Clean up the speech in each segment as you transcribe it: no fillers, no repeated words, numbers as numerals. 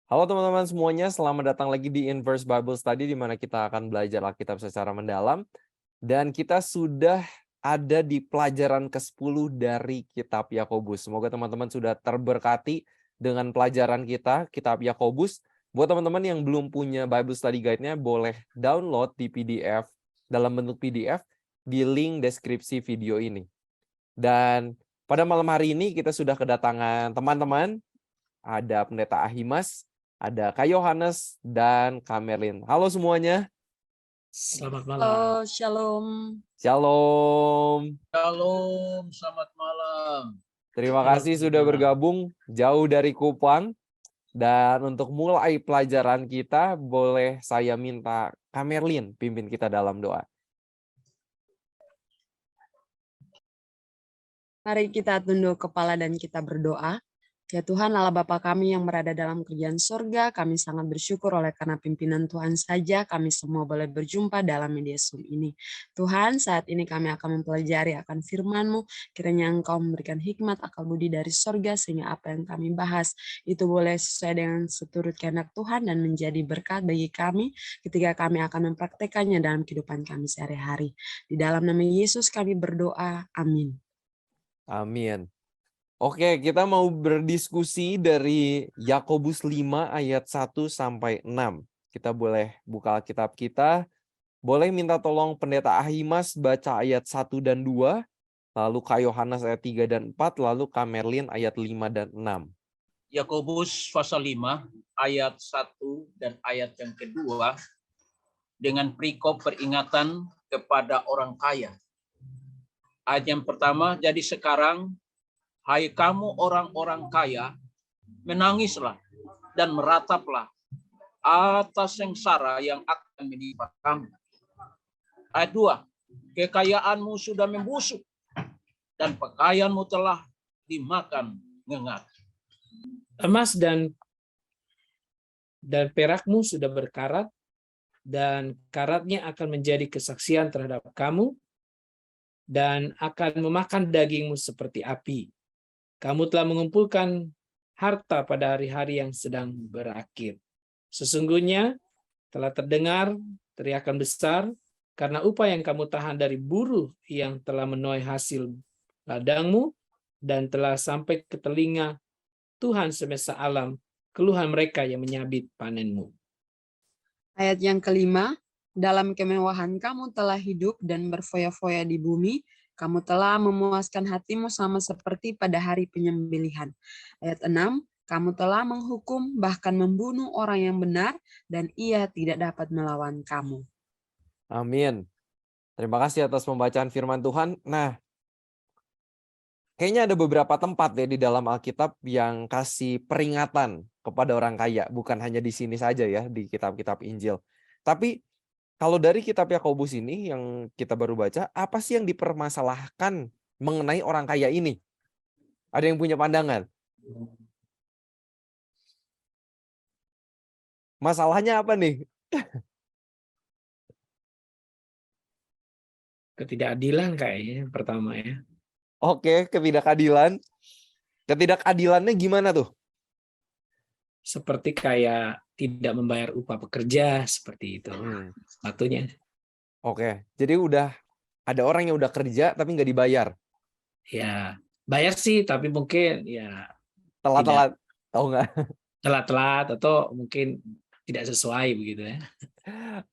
Halo teman-teman semuanya, selamat datang lagi di Inverse Bible Study di mana kita akan belajar Alkitab secara mendalam. Dan kita sudah ada di pelajaran ke-10 dari Kitab Yakobus. Semoga teman-teman sudah terberkati dengan pelajaran kita, Kitab Yakobus. Buat teman-teman yang belum punya Bible Study Guide-nya, boleh download di PDF, dalam bentuk PDF, di link deskripsi video ini. Dan pada malam hari ini kita sudah kedatangan teman-teman, ada Pendeta Ahimas, ada Kak Yohanes, dan Kak Merlin. Halo semuanya. Selamat malam. Halo, shalom. Shalom. Shalom, selamat malam. Terima kasih sudah bergabung jauh dari Kupang. Dan untuk mulai pelajaran kita, boleh saya minta Kak Merlin pimpin kita dalam doa. Mari kita tunduk kepala dan kita berdoa. Ya Tuhan, Allah Bapa kami yang berada dalam kerajaan surga, kami sangat bersyukur oleh karena pimpinan Tuhan saja kami semua boleh berjumpa dalam media Zoom ini. Tuhan, saat ini kami akan mempelajari akan firman-Mu, kiranya Engkau memberikan hikmat akal budi dari surga sehingga apa yang kami bahas itu boleh sesuai dengan seturut kehendak Tuhan dan menjadi berkat bagi kami ketika kami akan mempraktekannya dalam kehidupan kami sehari-hari. Di dalam nama Yesus kami berdoa, amin. Amin. Oke, kita mau berdiskusi dari Yakobus 5 ayat 1 sampai 6. Kita boleh buka Alkitab kita. Boleh minta tolong Pendeta Ahimas baca ayat 1 dan 2, lalu Kak Yohanes ayat 3 dan 4, lalu Kak Merlin ayat 5 dan 6. Yakobus pasal 5 ayat 1 dan ayat yang kedua dengan perikop peringatan kepada orang kaya. Ayat yang pertama, jadi sekarang hai kamu orang-orang kaya, menangislah dan merataplah atas sengsara yang akan menimpa kamu. Ayat 2, kekayaanmu sudah membusuk dan pakaianmu telah dimakan ngengat. Emas dan perakmu sudah berkarat, dan karatnya akan menjadi kesaksian terhadap kamu, dan akan memakan dagingmu seperti api. Kamu telah mengumpulkan harta pada hari-hari yang sedang berakhir. Sesungguhnya telah terdengar teriakan besar karena upah yang kamu tahan dari buruh yang telah menuai hasil ladangmu, dan telah sampai ke telinga Tuhan semesta alam keluhan mereka yang menyabit panenmu. Ayat yang kelima, dalam kemewahan kamu telah hidup dan berfoya-foya di bumi, kamu telah memuaskan hatimu sama seperti pada hari penyembelihan. Ayat 6, kamu telah menghukum bahkan membunuh orang yang benar dan ia tidak dapat melawan kamu. Amin. Terima kasih atas pembacaan firman Tuhan. Nah, kayaknya ada beberapa tempat ya di dalam Alkitab yang kasih peringatan kepada orang kaya. Bukan hanya di sini saja ya, di kitab-kitab Injil. Tapi kalau dari kitab Yakobus ini yang kita baru baca, apa sih yang dipermasalahkan mengenai orang kaya ini? Ada yang punya pandangan? Masalahnya apa nih? Ketidakadilan kayaknya yang pertama ya. Oke, ketidakadilan. Ketidakadilannya gimana tuh? Seperti kayak tidak membayar upah pekerja, seperti itu. Satunya. Oke, jadi udah ada orang yang udah kerja tapi nggak dibayar. Ya, bayar sih, tapi mungkin ya Telat-telat, tahu nggak? telat-telat atau mungkin tidak sesuai begitu ya.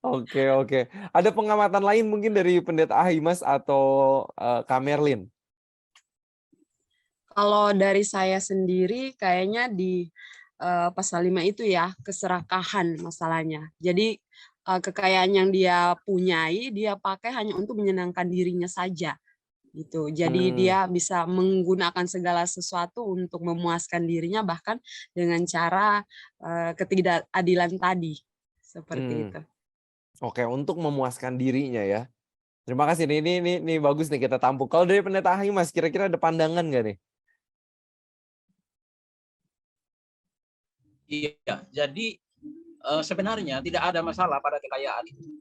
Oke. Ada pengamatan lain mungkin dari Pendeta Ahimas atau Kak Merlin? Kalau dari saya sendiri kayaknya di pasal 5 itu ya, keserakahan masalahnya. Jadi kekayaan yang dia punyai, dia pakai hanya untuk menyenangkan dirinya saja. Gitu. Jadi dia bisa menggunakan segala sesuatu untuk memuaskan dirinya bahkan dengan cara ketidakadilan tadi. Seperti itu. Oke, untuk memuaskan dirinya ya. Terima kasih. Ini bagus nih kita tampuk. Kalau dari Pendeta Ahimas kira-kira ada pandangan nggak nih? Iya, jadi sebenarnya tidak ada masalah pada kekayaan itu.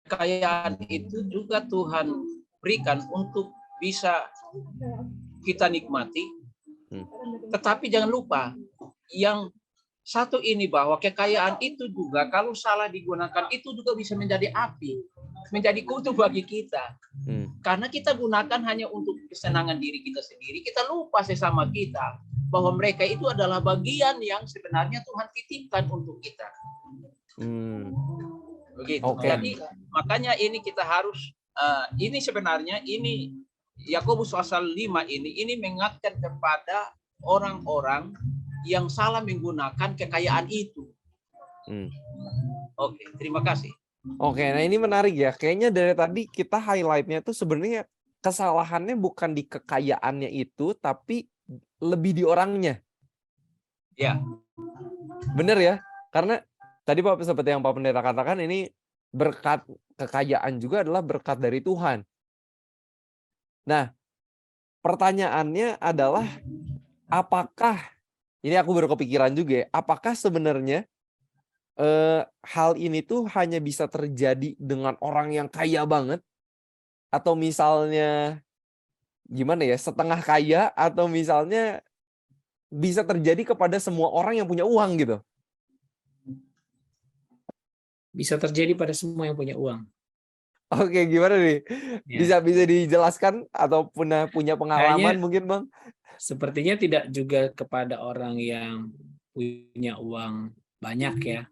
Kekayaan itu juga Tuhan berikan untuk bisa kita nikmati. Tetapi jangan lupa, yang satu ini, bahwa kekayaan itu juga kalau salah digunakan itu juga bisa menjadi api, menjadi kutu bagi kita. Karena kita gunakan hanya untuk kesenangan diri kita sendiri, kita lupa sesama kita bahwa mereka itu adalah bagian yang sebenarnya Tuhan titipkan untuk kita. Begitu. Oke. Jadi makanya ini kita harus ini sebenarnya ini Yakobus pasal 5 ini mengingatkan kepada orang-orang yang salah menggunakan kekayaan itu. Oke, terima kasih. Oke, nah ini menarik ya. Kayaknya dari tadi kita highlight-nya tuh sebenarnya kesalahannya bukan di kekayaannya itu, tapi lebih di orangnya. Ya. Bener ya? Karena tadi Pak, seperti yang Pak Pendeta katakan, ini berkat kekayaan juga adalah berkat dari Tuhan. Nah, pertanyaannya adalah apakah, ini aku baru kepikiran juga ya, apakah sebenarnya hal ini tuh hanya bisa terjadi dengan orang yang kaya banget, atau misalnya gimana ya, setengah kaya, atau misalnya bisa terjadi kepada semua orang yang punya uang gitu? Bisa terjadi pada semua yang punya uang. Oke, gimana nih? Ya. Bisa dijelaskan atau punya pengalaman Kayaknya mungkin, Bang? sepertinya tidak juga kepada orang yang punya uang banyak ya.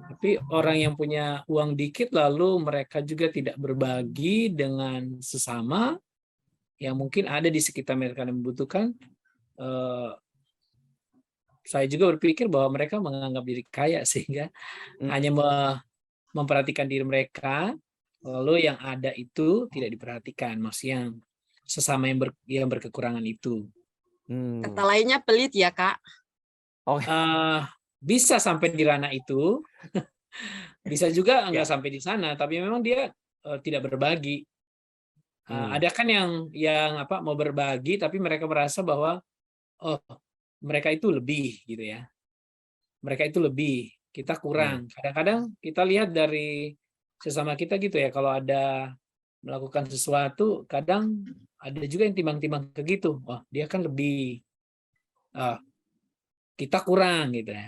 Tapi orang yang punya uang dikit lalu mereka juga tidak berbagi dengan sesama yang mungkin ada di sekitar mereka yang membutuhkan. Saya juga berpikir bahwa mereka menganggap diri kaya sehingga hanya memperhatikan diri mereka, lalu yang ada itu tidak diperhatikan, maksudnya sesama yang berkekurangan itu. Kata lainnya pelit ya, Kak? Bisa sampai di ranah itu, bisa juga enggak sampai di sana, tapi memang dia tidak berbagi. Ada kan yang mau berbagi, tapi mereka merasa bahwa mereka itu lebih gitu ya. Mereka itu lebih, kita kurang. Kadang-kadang kita lihat dari sesama kita gitu ya, kalau ada melakukan sesuatu, kadang ada juga yang timbang-timbang ke gitu. Oh, dia kan lebih, kita kurang gitu ya.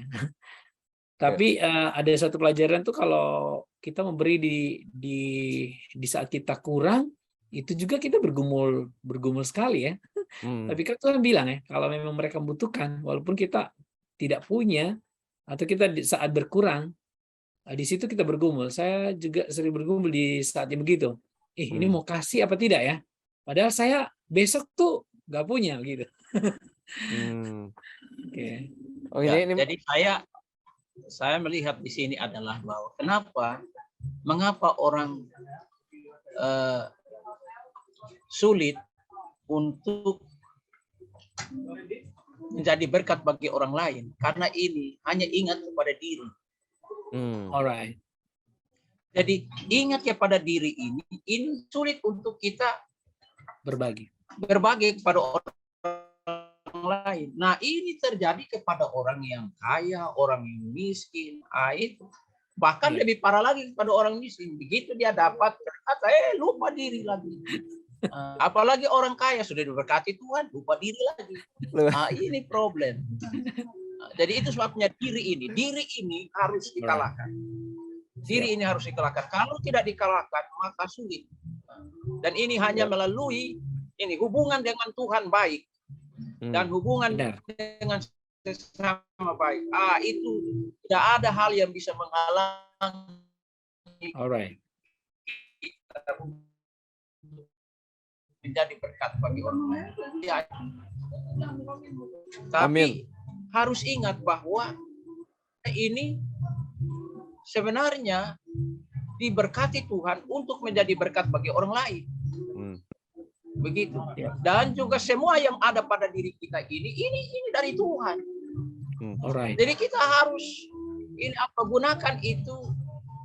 Tapi ada satu pelajaran tuh, kalau kita memberi di saat kita kurang, itu juga kita bergumul sekali ya. Tapi kan Tuhan bilang ya, kalau memang mereka membutuhkan, walaupun kita tidak punya atau kita di saat berkurang, di situ kita bergumul. Saya juga sering bergumul di saat yang begitu. Ini mau kasih apa tidak ya? Padahal saya besok tuh nggak punya gitu. Okay. Jadi saya melihat di sini adalah bahwa mengapa orang sulit untuk menjadi berkat bagi orang lain, karena ini hanya ingat kepada diri. Alright. Jadi ingat kepada diri ini sulit untuk kita berbagi kepada orang lain. Nah, ini terjadi kepada orang yang kaya, orang yang miskin, itu bahkan lebih parah lagi kepada orang miskin. Begitu dia dapat berkat, lupa diri lagi. Apalagi orang kaya sudah diberkati Tuhan, lupa diri lagi. Ini problem. Jadi itu sebabnya diri ini harus dikalahkan. Diri ini harus dikalahkan. Kalau tidak dikalahkan, maka sulit. Dan ini hanya melalui hubungan dengan Tuhan baik dan hubungan dengan sesama baik. Itu tidak ada hal yang bisa menghalangi. Alright. Menjadi berkat bagi orang lain. Tapi harus ingat bahwa ini sebenarnya diberkati Tuhan untuk menjadi berkat bagi orang lain. Begitu. Dan juga semua yang ada pada diri kita ini dari Tuhan. Alright. Jadi kita harus gunakan itu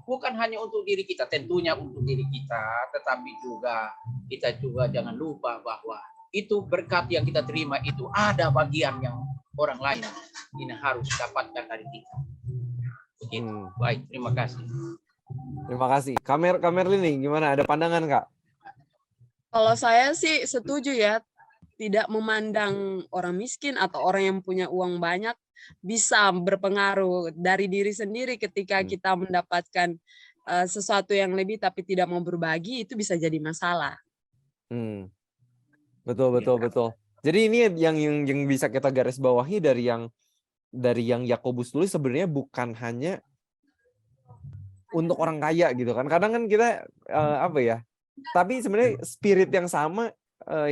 bukan hanya untuk diri kita, tentunya untuk diri kita, tetapi kita juga jangan lupa bahwa itu berkat yang kita terima itu ada bagian yang orang lain ini harus dapatkan dari kita. Begitu. Baik, terima kasih. Terima kasih. Kamerlin, gimana? Ada pandangan, Kak? Kalau saya sih setuju ya, tidak memandang orang miskin atau orang yang punya uang banyak. bisa berpengaruh dari diri sendiri ketika kita mendapatkan sesuatu yang lebih tapi tidak mau berbagi, itu bisa jadi masalah. Betul, betul, betul. Jadi ini yang bisa kita garis bawahi dari yang Yakobus tulis sebenarnya bukan hanya untuk orang kaya gitu kan. Kadang kan kita apa ya? Tapi sebenarnya spirit yang sama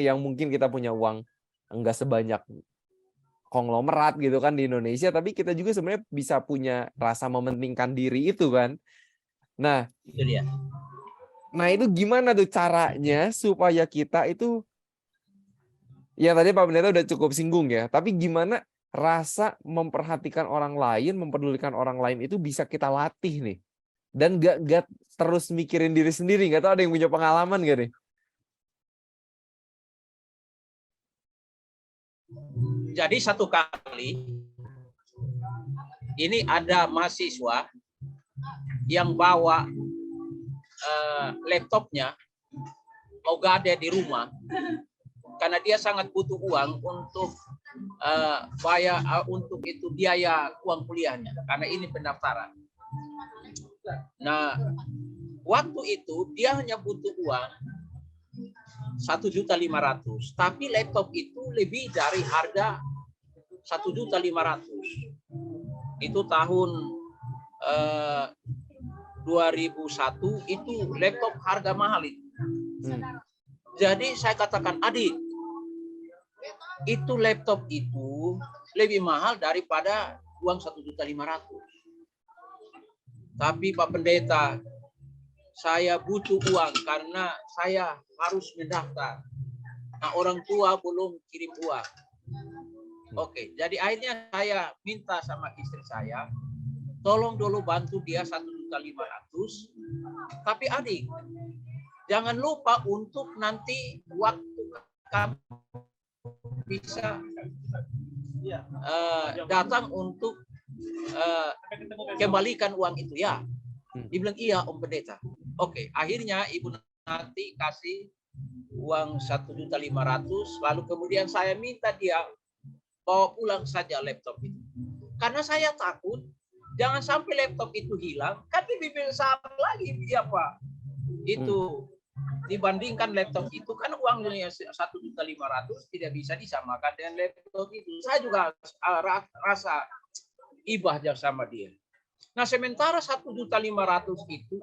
yang mungkin kita punya uang enggak sebanyak konglomerat gitu kan di Indonesia, tapi kita juga sebenarnya bisa punya rasa mementingkan diri itu kan. Nah, Itu dia. Nah itu gimana tuh caranya supaya kita itu, ya tadi Pak Pendeta udah cukup singgung ya, tapi gimana rasa memperhatikan orang lain, mempedulikan orang lain itu bisa kita latih nih. Dan gak terus mikirin diri sendiri, gak tahu ada yang punya pengalaman gak nih? Jadi satu kali, ini ada mahasiswa yang bawa laptopnya mau gade di rumah karena dia sangat butuh uang untuk bayar untuk itu biaya uang kuliahnya karena ini pendaftaran. Nah, waktu itu dia hanya butuh uang 1.500.000, tapi laptop itu lebih dari harga 1.500.000. Itu tahun 2001 itu laptop harga mahal itu. Jadi saya katakan, adik, itu laptop itu lebih mahal daripada uang 1.500.000. Tapi Pak Pendeta, saya butuh uang karena saya harus mendaftar. Nah, orang tua belum kirim uang. Oke, jadi akhirnya saya minta sama istri saya, tolong dulu bantu dia 1.500.000. Tapi adik, jangan lupa untuk nanti waktu kamu bisa datang untuk kembalikan uang itu ya. Dibilang iya Om Pendeta. Oke, akhirnya Ibu nanti kasih uang 1.500.000, lalu kemudian saya minta dia bawa pulang saja laptop itu. Karena saya takut jangan sampai laptop itu hilang, kan lebih besar lagi ya Pak. Itu dibandingkan laptop itu kan uangnya 1.500.000 tidak bisa disamakan dengan laptop itu. Saya juga rasa ibah sama dia. Nah, sementara 1.500.000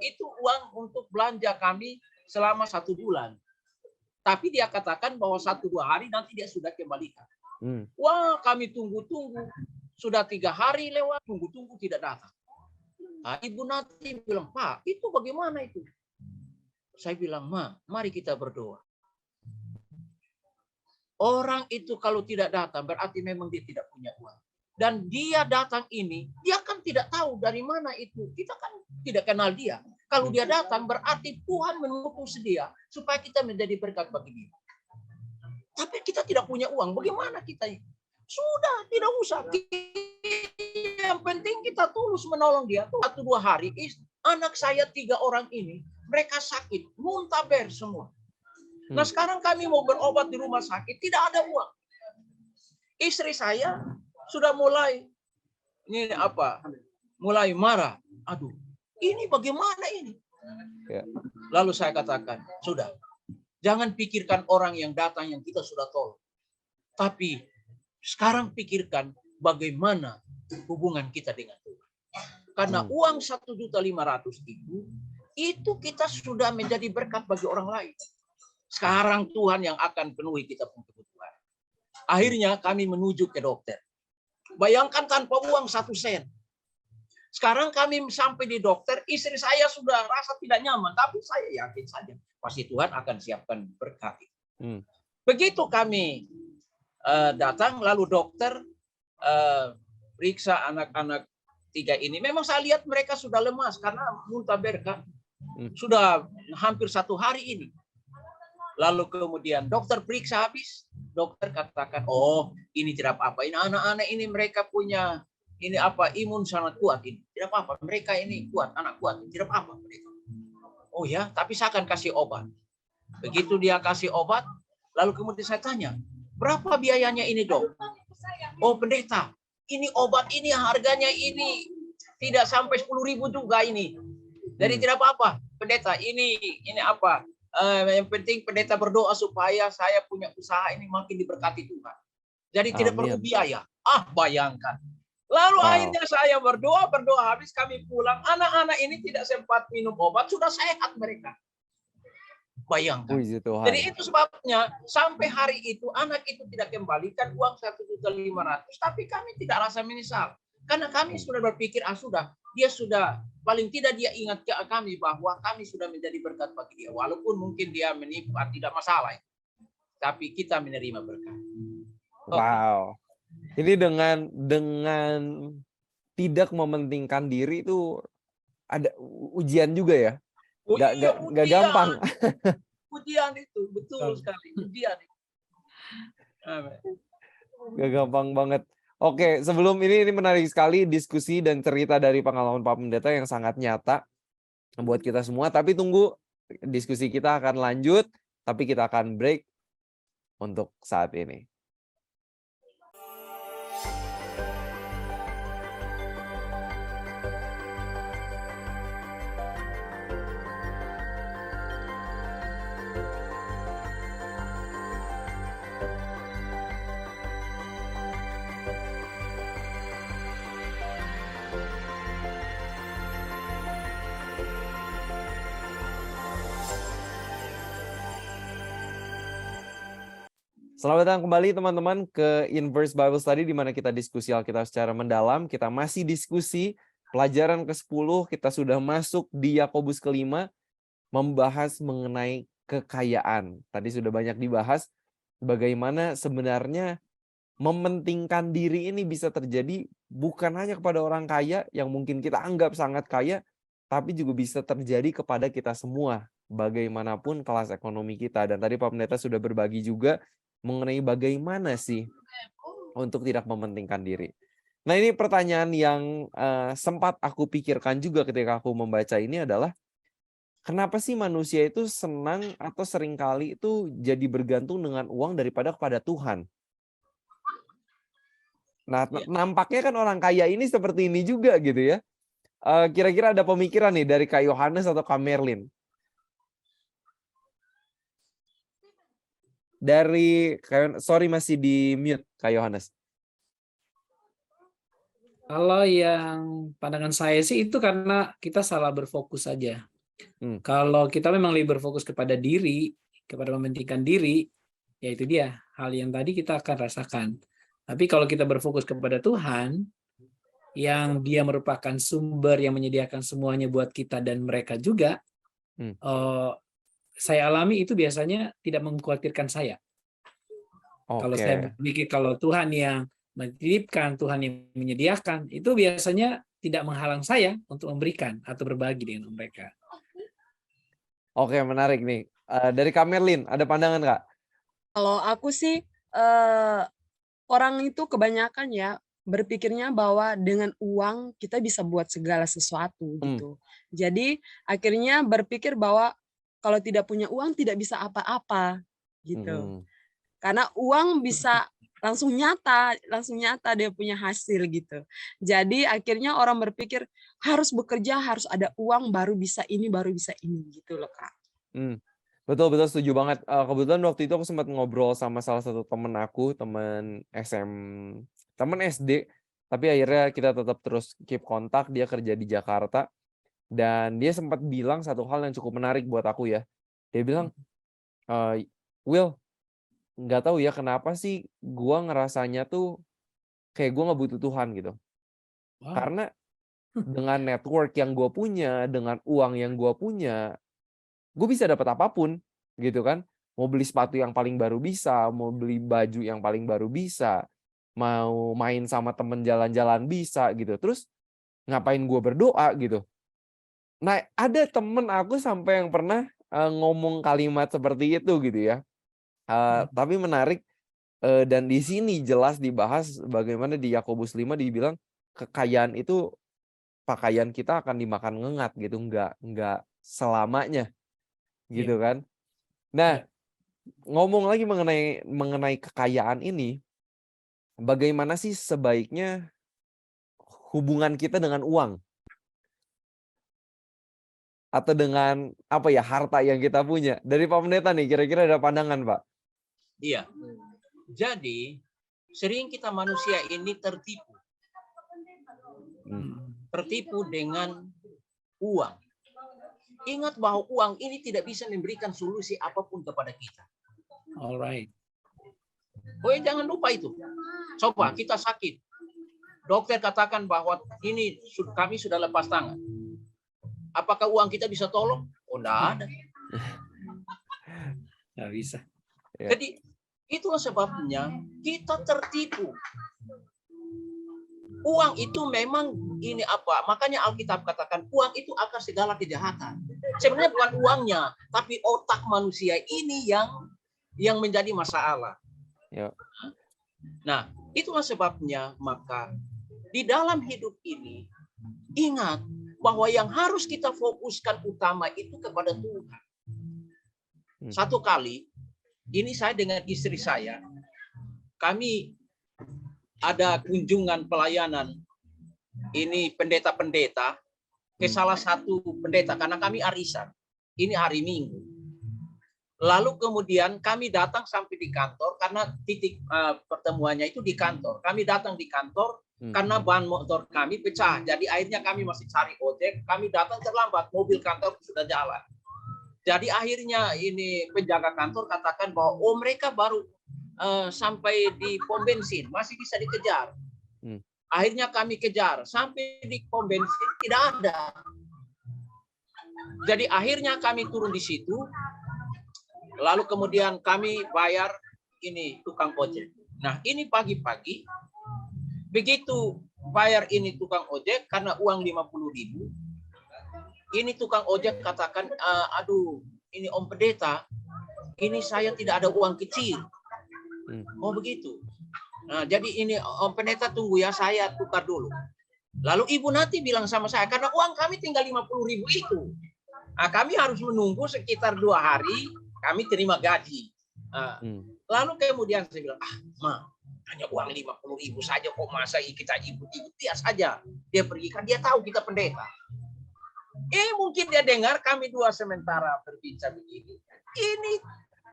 itu uang untuk belanja kami selama 1 bulan. Tapi dia katakan bahwa 1-2 hari nanti dia sudah kembalikan. Wah, kami tunggu-tunggu. Sudah 3 hari lewat, tunggu-tunggu tidak datang. Nah, Ibu nanti bilang, Pak, itu bagaimana itu? Saya bilang, Ma, mari kita berdoa. Orang itu kalau tidak datang, berarti memang dia tidak punya uang. Dan dia datang ini, dia kan tidak tahu dari mana itu. Kita kan tidak kenal dia. Kalau dia datang, berarti Tuhan mengutus dia supaya kita menjadi berkat bagi dia. Tapi kita tidak punya uang. Bagaimana kita? Sudah, tidak usah. Yang penting kita tulus menolong dia. 1-2 hari, anak saya 3 orang ini, mereka sakit, muntaber semua. Nah, sekarang kami mau berobat di rumah sakit, tidak ada uang. Istri saya sudah mulai mulai marah. Aduh, ini bagaimana ini? Lalu saya katakan, sudah, jangan pikirkan orang yang datang yang kita sudah tolong. Tapi sekarang pikirkan bagaimana hubungan kita dengan Tuhan. Karena uang 1.500.000 itu kita sudah menjadi berkat bagi orang lain. Sekarang Tuhan yang akan penuhi kita punya kebutuhan. Akhirnya kami menuju ke dokter. Bayangkan tanpa uang 1 sen. Sekarang kami sampai di dokter, istri saya sudah rasa tidak nyaman, tapi saya yakin saja pasti Tuhan akan siapkan berkat. Begitu kami datang, lalu dokter periksa anak-anak 3 ini. Memang saya lihat mereka sudah lemas karena muntaber kan. Sudah hampir 1 hari ini. Lalu kemudian dokter periksa habis, dokter katakan, oh ini tidak apa-apa. Ini anak-anak ini mereka punya imun sangat kuat ini. Tidak apa-apa, mereka ini kuat, anak kuat, tidak apa-apa mereka. Oh ya, tapi saya akan kasih obat. Begitu dia kasih obat, lalu kemudian saya tanya, berapa biayanya ini dok? Oh pendeta, ini obat ini harganya ini tidak sampai 10.000 juga ini. Jadi tidak apa-apa, pendeta ini apa? Yang penting pendeta berdoa supaya saya punya usaha ini makin diberkati Tuhan. Jadi tidak perlu biaya. Bayangkan. Lalu akhirnya saya berdoa habis kami pulang, anak-anak ini tidak sempat minum obat, sudah sehat mereka. Bayangkan. Jadi itu sebabnya sampai hari itu anak itu tidak kembalikan uang 1.500.000, tapi kami tidak rasa menyesal. Karena kami sudah berpikir, sudah, dia sudah, paling tidak dia ingat ke kami bahwa kami sudah menjadi berkat bagi dia. Walaupun mungkin dia menipu, tidak masalah. Tapi kita menerima berkat. Wow. Ini dengan tidak mementingkan diri itu ada ujian juga ya? Gak gampang. Ujian itu, betul sekali. Ujian itu. Gak gampang banget. Oke, sebelum ini menarik sekali diskusi dan cerita dari pengalaman Pak Pendeta yang sangat nyata buat kita semua. Tapi tunggu, diskusi kita akan lanjut, tapi kita akan break untuk saat ini. Selamat datang kembali teman-teman ke Inverse Bible Study di mana kita diskusi Alkitab secara mendalam. Kita masih diskusi pelajaran ke-10, kita sudah masuk di Yakobus ke-5 membahas mengenai kekayaan. Tadi sudah banyak dibahas bagaimana sebenarnya mementingkan diri ini bisa terjadi bukan hanya kepada orang kaya yang mungkin kita anggap sangat kaya, tapi juga bisa terjadi kepada kita semua bagaimanapun kelas ekonomi kita. Dan tadi Pak Pendeta sudah berbagi juga mengenai bagaimana sih untuk tidak mementingkan diri. Nah, ini pertanyaan yang sempat aku pikirkan juga ketika aku membaca ini adalah kenapa sih manusia itu senang atau seringkali itu jadi bergantung dengan uang daripada kepada Tuhan? Nah, nampaknya kan orang kaya ini seperti ini juga gitu ya. Kira-kira ada pemikiran nih dari Kak Yohanes atau Kak Merlin? Sorry masih di mute Kak Yohanes. Kalau yang pandangan saya sih itu karena kita salah berfokus saja. Kalau kita memang lebih berfokus kepada diri, kepada mementingkan diri, ya itu dia hal yang tadi kita akan rasakan. Tapi kalau kita berfokus kepada Tuhan, yang dia merupakan sumber yang menyediakan semuanya buat kita dan mereka juga, saya alami itu biasanya tidak mengkhawatirkan saya. Kalau saya berpikir kalau Tuhan yang menitipkan, Tuhan yang menyediakan, itu biasanya tidak menghalang saya untuk memberikan atau berbagi dengan mereka. Oke, menarik nih. Dari Kak Merlin, ada pandangan Kak? Kalau aku sih, orang itu kebanyakan ya berpikirnya bahwa dengan uang kita bisa buat segala sesuatu gitu. Jadi akhirnya berpikir bahwa kalau tidak punya uang tidak bisa apa-apa gitu. Karena uang bisa langsung nyata dia punya hasil gitu. Jadi akhirnya orang berpikir harus bekerja, harus ada uang baru bisa ini gitu loh Kak. Betul setuju banget. Kebetulan waktu itu aku sempat ngobrol sama salah satu temen aku, temen SD, tapi akhirnya kita tetap terus keep kontak. Dia kerja di Jakarta dan dia sempat bilang satu hal yang cukup menarik buat aku ya. Dia bilang, Will, nggak tahu ya kenapa sih gua ngerasanya tuh kayak gua nggak butuh Tuhan gitu. Karena dengan network yang gua punya, dengan uang yang gua punya, gue bisa dapat apapun gitu kan. Mau beli sepatu yang paling baru bisa, mau beli baju yang paling baru bisa, mau main sama temen jalan-jalan bisa gitu. Terus ngapain gue berdoa gitu. Nah, ada temen aku sampai yang pernah ngomong kalimat seperti itu gitu ya. Tapi menarik, dan di sini jelas dibahas bagaimana di Yakobus 5 dibilang kekayaan itu, pakaian kita akan dimakan ngengat gitu, enggak selamanya gitu kan. Nah, ngomong lagi mengenai kekayaan ini, bagaimana sih sebaiknya hubungan kita dengan uang. Atau dengan apa ya, harta yang kita punya. Dari Pak Pendeta nih, kira-kira ada pandangan, Pak? Iya. Jadi sering kita manusia ini tertipu. Tertipu dengan uang. Ingat bahwa uang ini tidak bisa memberikan solusi apapun kepada kita. Alright. Oh, jangan lupa itu. Coba kita sakit. Dokter katakan bahwa ini kami sudah lepas tangan. Apakah uang kita bisa tolong? Oh, enggak ada. Nggak bisa. Ya. Jadi itulah sebabnya kita tertipu. Uang itu memang ini apa? Makanya Alkitab katakan uang itu akar segala kejahatan. Sebenarnya bukan uangnya, tapi otak manusia ini yang menjadi masalah. Ya. Nah, itulah sebabnya maka di dalam hidup ini ingat bahwa yang harus kita fokuskan utama itu kepada Tuhan. Satu kali, ini saya dengan istri saya, kami ada kunjungan pelayanan, ini pendeta-pendeta, ke salah satu pendeta, karena kami arisan, ini hari Minggu. Lalu kemudian kami datang sampai di kantor, karena titik pertemuannya itu di kantor. Kami datang di kantor, karena ban motor kami pecah. Jadi akhirnya kami masih cari ojek. Kami datang terlambat. Mobil kantor sudah jalan. Jadi akhirnya ini penjaga kantor katakan bahwa mereka baru sampai di pom bensin. Masih bisa dikejar. Akhirnya kami kejar. Sampai di pom bensin tidak ada. Jadi akhirnya kami turun di situ. Lalu kemudian kami bayar ini tukang ojek. Nah ini pagi-pagi. Begitu bayar ini tukang ojek karena uang 50.000. Ini tukang ojek katakan, aduh, ini Om Pendeta, ini saya tidak ada uang kecil. Oh begitu. Nah, jadi ini Om Pendeta tunggu ya, saya tukar dulu. Lalu Ibu Nati bilang sama saya, karena uang kami tinggal 50.000 itu. Nah, kami harus menunggu sekitar 2 hari, kami terima gaji. Lalu kemudian saya bilang, Ma, hanya uang 50.000 saja kok, masa kita ibu dia saja. Dia pergi, kan dia tahu kita pendeta. Mungkin dia dengar kami dua sementara berbincang begini. Ini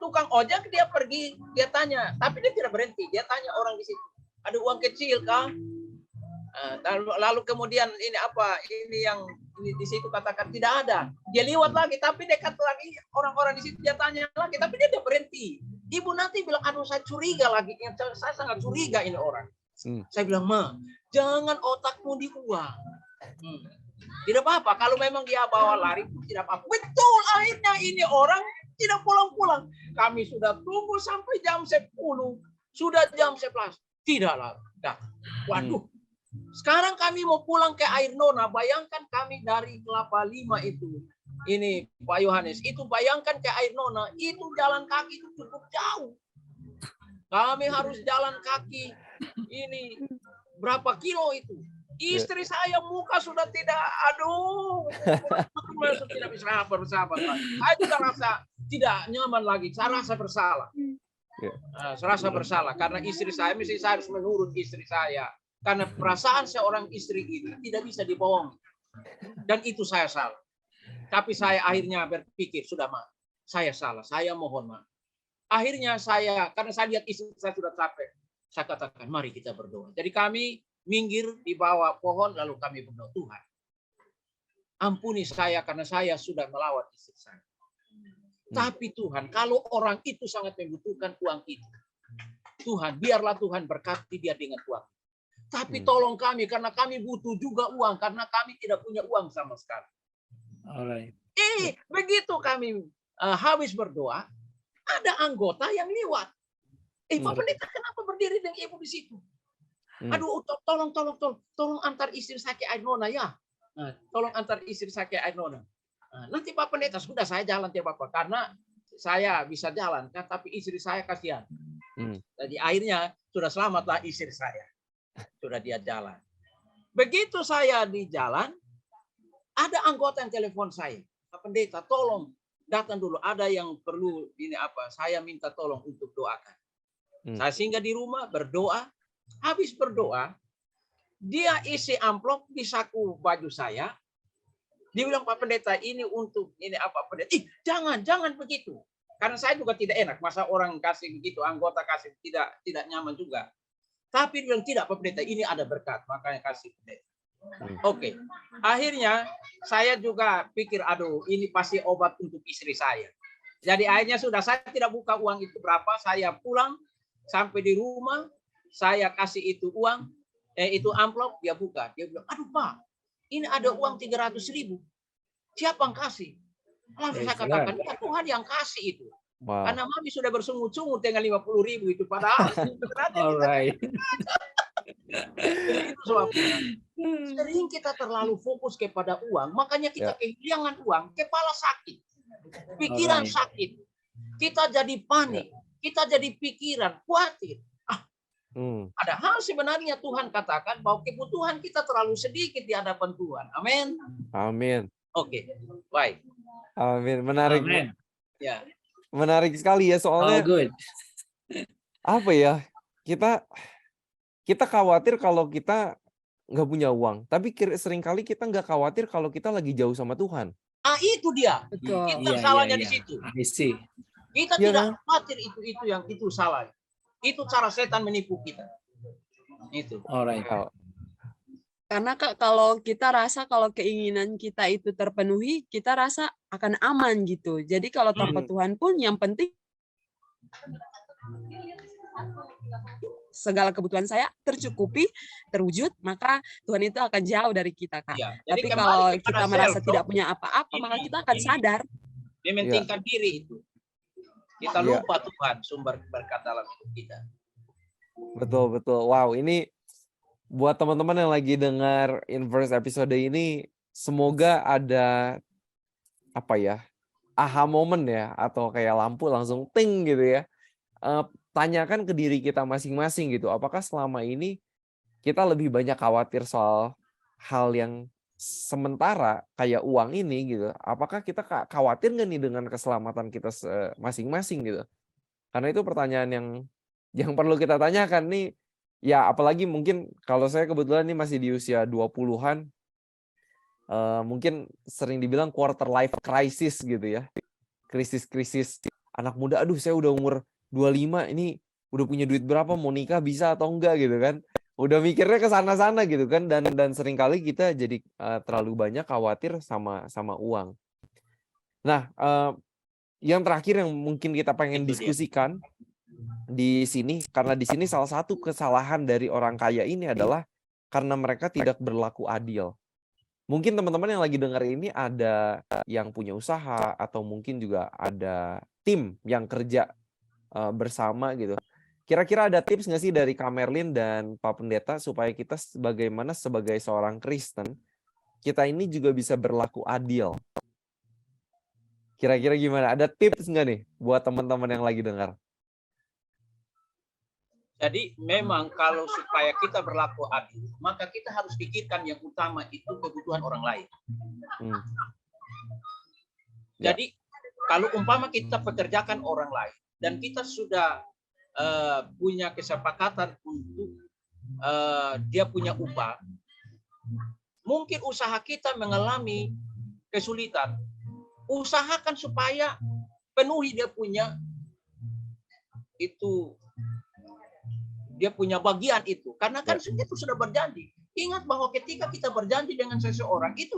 tukang ojek dia pergi, dia tanya, tapi dia tidak berhenti. Dia tanya orang di situ, ada uang kecil kah? Lalu kemudian ini apa? Ini yang ini di situ katakan tidak ada. Dia liwat lagi, tapi dekat lagi orang-orang di situ dia tanya lagi, tapi dia tidak berhenti. Ibu nanti bilang, aduh saya curiga lagi, saya sangat curiga ini orang. Saya bilang, Ma, jangan otakmu di uang. Tidak apa-apa, kalau memang dia bawa lari, tidak apa-apa. Betul, akhirnya ini orang tidak pulang-pulang. Kami sudah tunggu sampai jam 10, sudah jam 11. Tidak lah. Waduh, sekarang kami mau pulang ke Air Nona, bayangkan kami dari Kelapa Lima itu. Ini Pak Yohanes, itu bayangkan ke Air Nona, itu jalan kaki itu cukup jauh. Kami harus jalan kaki, ini berapa kilo itu. Istri saya muka sudah tidak, aduh, tidak bisa bersahabat. Saya juga rasa tidak nyaman lagi, saya rasa bersalah. Saya rasa bersalah, karena istri saya, mesti saya harus menurut istri saya. Karena perasaan seorang istri itu tidak bisa dibohongi. Dan itu saya salah. Tapi saya akhirnya berpikir, sudah Ma, saya salah, saya mohon maaf. Akhirnya saya, karena saya lihat istri saya sudah capek, saya katakan, mari kita berdoa. Jadi kami minggir di bawah pohon, lalu kami berdoa, Tuhan, ampuni saya karena saya sudah melawan istri saya. Tapi Tuhan, kalau orang itu sangat membutuhkan uang itu, Tuhan, biarlah Tuhan berkati dia dengan uang. Tapi tolong kami, karena kami butuh juga uang, karena kami tidak punya uang sama sekali. Alright. Begitu kami habis berdoa, ada anggota yang lewat. Pak Pendeta, kenapa berdiri dengan ibu di situ? Aduh, tolong antar istri saya ke Air Nona ya. Tolong antar istri saya ke Air Nona. Nanti Pak Pendeta, sudah saya jalan ya Bapak, karena saya bisa jalan, kan, tapi istri saya kasihan. Jadi akhirnya sudah selamatlah istri saya. Sudah dia jalan. Begitu saya di jalan, ada anggota yang telepon saya, Pak Pendeta, tolong datang dulu. Ada yang perlu ini apa? Saya minta tolong untuk doakan. Saya singgah di rumah berdoa. Habis berdoa, Dia isi amplop di saku baju saya. Dia bilang, Pak Pendeta, ini untuk ini apa pendeta? Jangan begitu. Karena saya juga tidak enak, masa orang kasih begitu, anggota kasih tidak nyaman juga. Tapi dia bilang, tidak Pak Pendeta, ini ada berkat, makanya kasih pendeta. Oke. Akhirnya saya juga pikir, aduh, ini pasti obat untuk istri saya. Jadi akhirnya sudah, saya tidak buka uang itu berapa, saya pulang sampai di rumah, saya kasih itu uang, itu amplop, dia buka. Dia bilang, aduh Pak, ini ada uang 300.000. Siapa yang kasih? Langsung saya katakan, ya Tuhan yang kasih itu. Wow. Karena Mami sudah bersungut-sungut dengan 50.000 itu. Padahal Alright. itu sebabnya. Sering kita terlalu fokus kepada uang, makanya kita kehilangan uang, kepala sakit, pikiran sakit. Kita jadi panik, kita jadi pikiran, khawatir. Padahal sebenarnya Tuhan katakan bahwa kebutuhan kita terlalu sedikit di hadapan Tuhan. Amin. Amin. Oke, baik. Amin. Menarik. Amen. Ya. Menarik sekali ya, All soalnya good. apa ya? Kita khawatir kalau kita nggak punya uang, tapi seringkali kita nggak khawatir kalau kita lagi jauh sama Tuhan. Itu dia. Betul. Kita salahnya di situ. I see. Kita Iya tidak kan? khawatir itu salah. Itu cara setan menipu kita. Itu. Alright. Ya, Karena kalau kita rasa kalau keinginan kita itu terpenuhi, kita rasa akan aman gitu. Jadi kalau tanpa Tuhan pun yang penting segala kebutuhan saya tercukupi, terwujud, maka Tuhan itu akan jauh dari kita, Kak. Ya. Jadi Tapi kembali kalau kepada kita merasa self, tidak punya apa-apa, maka kita akan sadar. mementingkan diri itu. Kita lupa Tuhan sumber berkat dalam hidup kita. betul. Wow, ini buat teman-teman yang lagi dengar Inverse episode ini, semoga ada apa ya, aha moment ya, atau kayak lampu langsung ting gitu ya. Tanyakan ke diri kita masing-masing gitu, apakah selama ini kita lebih banyak khawatir soal hal yang sementara kayak uang ini gitu. Apakah kita khawatir nggak nih dengan keselamatan kita masing-masing gitu? Karena itu pertanyaan yang perlu kita tanyakan nih. Ya apalagi mungkin kalau saya kebetulan ini masih di usia 20-an, mungkin sering dibilang quarter life crisis gitu ya. Krisis anak muda, aduh saya udah umur 25, ini udah punya duit berapa, mau nikah bisa atau enggak gitu kan. Udah mikirnya ke sana-sana gitu kan, dan seringkali kita jadi terlalu banyak khawatir sama uang. Nah, yang terakhir yang mungkin kita pengen diskusikan di sini, karena di sini salah satu kesalahan dari orang kaya ini adalah karena mereka tidak berlaku adil. Mungkin teman-teman yang lagi dengar ini ada yang punya usaha atau mungkin juga ada tim yang kerja bersama gitu. Kira-kira ada tips nggak sih dari Kak Merlin dan Pak Pendeta supaya kita sebagai seorang Kristen, kita ini juga bisa berlaku adil? Kira-kira gimana? Ada tips nggak nih buat teman-teman yang lagi dengar? Jadi memang kalau supaya kita berlaku adil, maka kita harus pikirkan yang utama itu kebutuhan orang lain. Jadi kalau umpama kita pekerjakan orang lain dan kita sudah punya kesepakatan untuk dia punya upah, mungkin usaha kita mengalami kesulitan. Usahakan supaya penuhi dia punya itu, dia punya bagian itu. Karena kan itu sudah berjanji. Ingat bahwa ketika kita berjanji dengan seseorang itu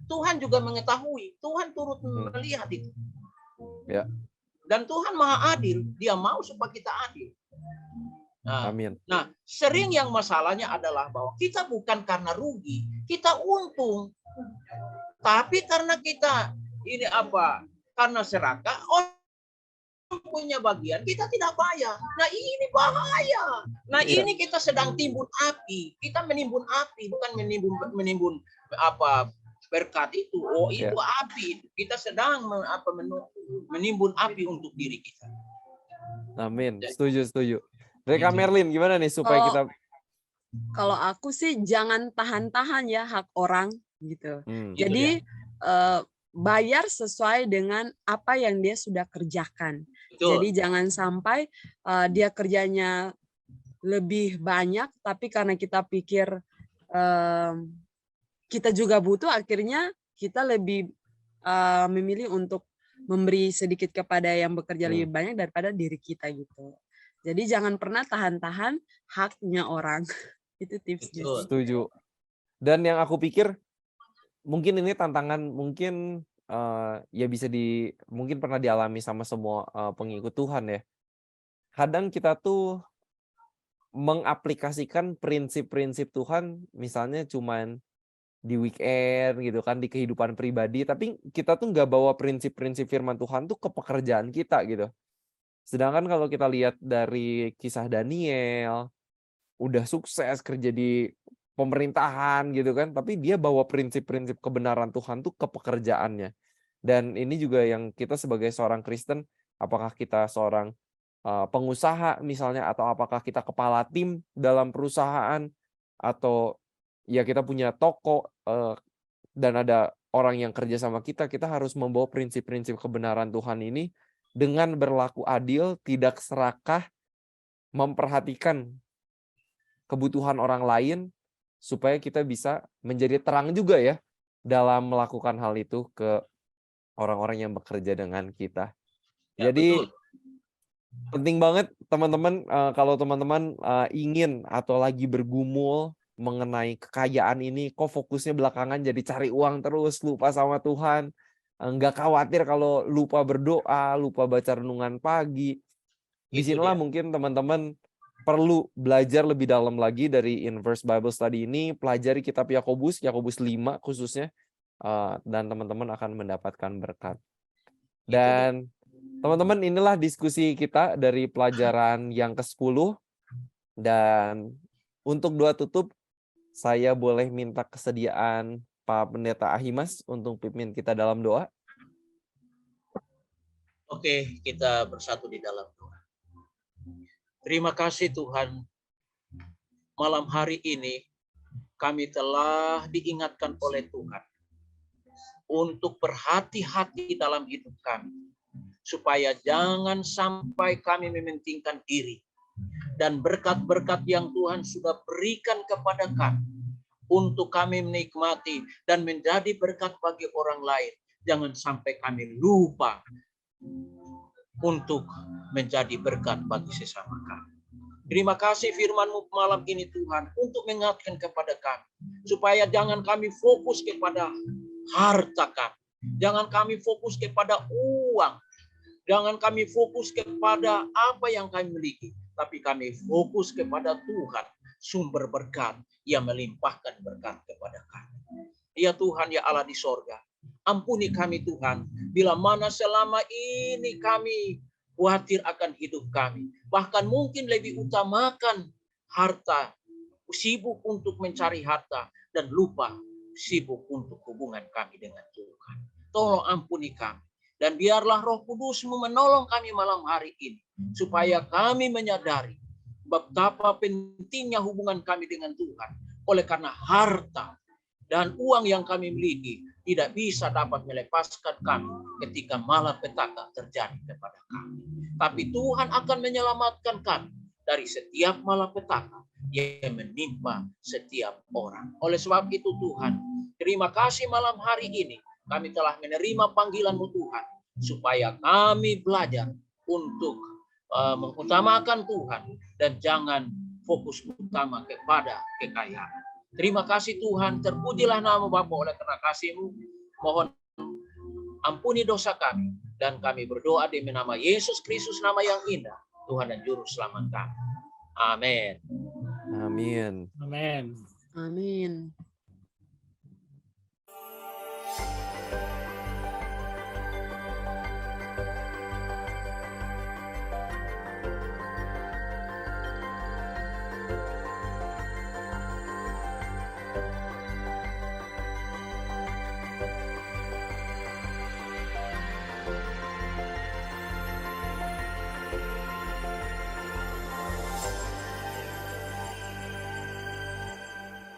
Tuhan juga mengetahui, Tuhan turut melihat itu. Ya. Dan Tuhan Maha Adil, Dia mau supaya kita adil. Nah, Amin. Nah, sering yang masalahnya adalah bahwa kita bukan karena rugi, kita untung. Tapi karena kita ini apa? Karena serakah, orang punya bagian, kita tidak bayar. Nah, ini bahaya. Nah, ini kita sedang timbun api. Kita menimbun api, bukan menimbun apa berkat itu. Oh, itu api. Kita sedang menimbun api untuk diri kita. Amin. Setuju. Dari Kak Merlin gimana nih supaya kita? Kalau aku sih jangan tahan-tahan ya hak orang gitu. Jadi bayar sesuai dengan apa yang dia sudah kerjakan. Betul. Jadi jangan sampai dia kerjanya lebih banyak, tapi karena kita pikir kita juga butuh, akhirnya kita lebih memilih untuk memberi sedikit kepada yang bekerja lebih banyak daripada diri kita gitu. Jadi jangan pernah tahan-tahan haknya orang. Itu tipsnya. Betul. Setuju. Dan yang aku pikir mungkin ini tantangan, mungkin ya bisa mungkin pernah dialami sama semua pengikut Tuhan ya. Kadang kita tuh mengaplikasikan prinsip-prinsip Tuhan misalnya cuman di weekend gitu kan, di kehidupan pribadi, tapi kita tuh nggak bawa prinsip-prinsip firman Tuhan tuh ke pekerjaan kita gitu. Sedangkan kalau kita lihat dari kisah Daniel, udah sukses kerja di pemerintahan gitu kan, tapi dia bawa prinsip-prinsip kebenaran Tuhan tuh ke pekerjaannya. Dan ini juga yang kita sebagai seorang Kristen, apakah kita seorang pengusaha misalnya, atau apakah kita kepala tim dalam perusahaan, atau ya kita punya toko dan ada orang yang kerja sama kita harus membawa prinsip-prinsip kebenaran Tuhan ini dengan berlaku adil, tidak serakah, memperhatikan kebutuhan orang lain, supaya kita bisa menjadi terang juga ya dalam melakukan hal itu ke orang-orang yang bekerja dengan kita. Ya, Jadi betul. penting banget teman-teman, kalau teman-teman ingin atau lagi bergumul mengenai kekayaan ini, kok fokusnya belakangan jadi cari uang terus, lupa sama Tuhan, nggak khawatir kalau lupa berdoa, lupa baca renungan pagi. Disinilah mungkin teman-teman perlu belajar lebih dalam lagi dari Inverse Bible Study ini, pelajari kitab Yakobus 5 khususnya, dan teman-teman akan mendapatkan berkat. Dan teman-teman, inilah diskusi kita dari pelajaran yang ke-10. Dan untuk doa tutup, saya boleh minta kesediaan Pak Pendeta Ahimas untuk pimpin kita dalam doa. Oke, kita bersatu di dalam doa. Terima kasih Tuhan, malam hari ini kami telah diingatkan oleh Tuhan untuk berhati-hati dalam hidup kami, supaya jangan sampai kami mementingkan diri dan berkat-berkat yang Tuhan sudah berikan kepada kami untuk kami menikmati dan menjadi berkat bagi orang lain. Jangan sampai kami lupa untuk menjadi berkat bagi sesama kami. Terima kasih firman-Mu malam ini Tuhan untuk mengingatkan kepada kami, supaya jangan kami fokus kepada harta kami, jangan kami fokus kepada uang, jangan kami fokus kepada apa yang kami miliki, tapi kami fokus kepada Tuhan, sumber berkat yang melimpahkan berkat kepada kami. Ya Tuhan, ya Allah di sorga, ampuni kami Tuhan, bila mana selama ini kami khawatir akan hidup kami, bahkan mungkin lebih utamakan harta, sibuk untuk mencari harta, dan lupa sibuk untuk hubungan kami dengan Tuhan. Tolong ampuni kami. Dan biarlah Roh Kudus-Mu menolong kami malam hari ini, supaya kami menyadari betapa pentingnya hubungan kami dengan Tuhan. Oleh karena harta dan uang yang kami miliki tidak bisa dapat melepaskan kami ketika malapetaka terjadi kepada kami. Tapi Tuhan akan menyelamatkan kami dari setiap malapetaka yang menimpa setiap orang. Oleh sebab itu Tuhan, terima kasih malam hari ini kami telah menerima panggilan-Mu Tuhan, supaya kami belajar untuk mengutamakan Tuhan dan jangan fokus utama kepada kekayaan. Terima kasih Tuhan, terpujilah nama Bapa oleh karena kasih-Mu. Mohon ampuni dosa kami, dan kami berdoa demi nama Yesus Kristus, nama yang indah, Tuhan dan Juru Selamat kami. Amin. Amin. Amin. Amin.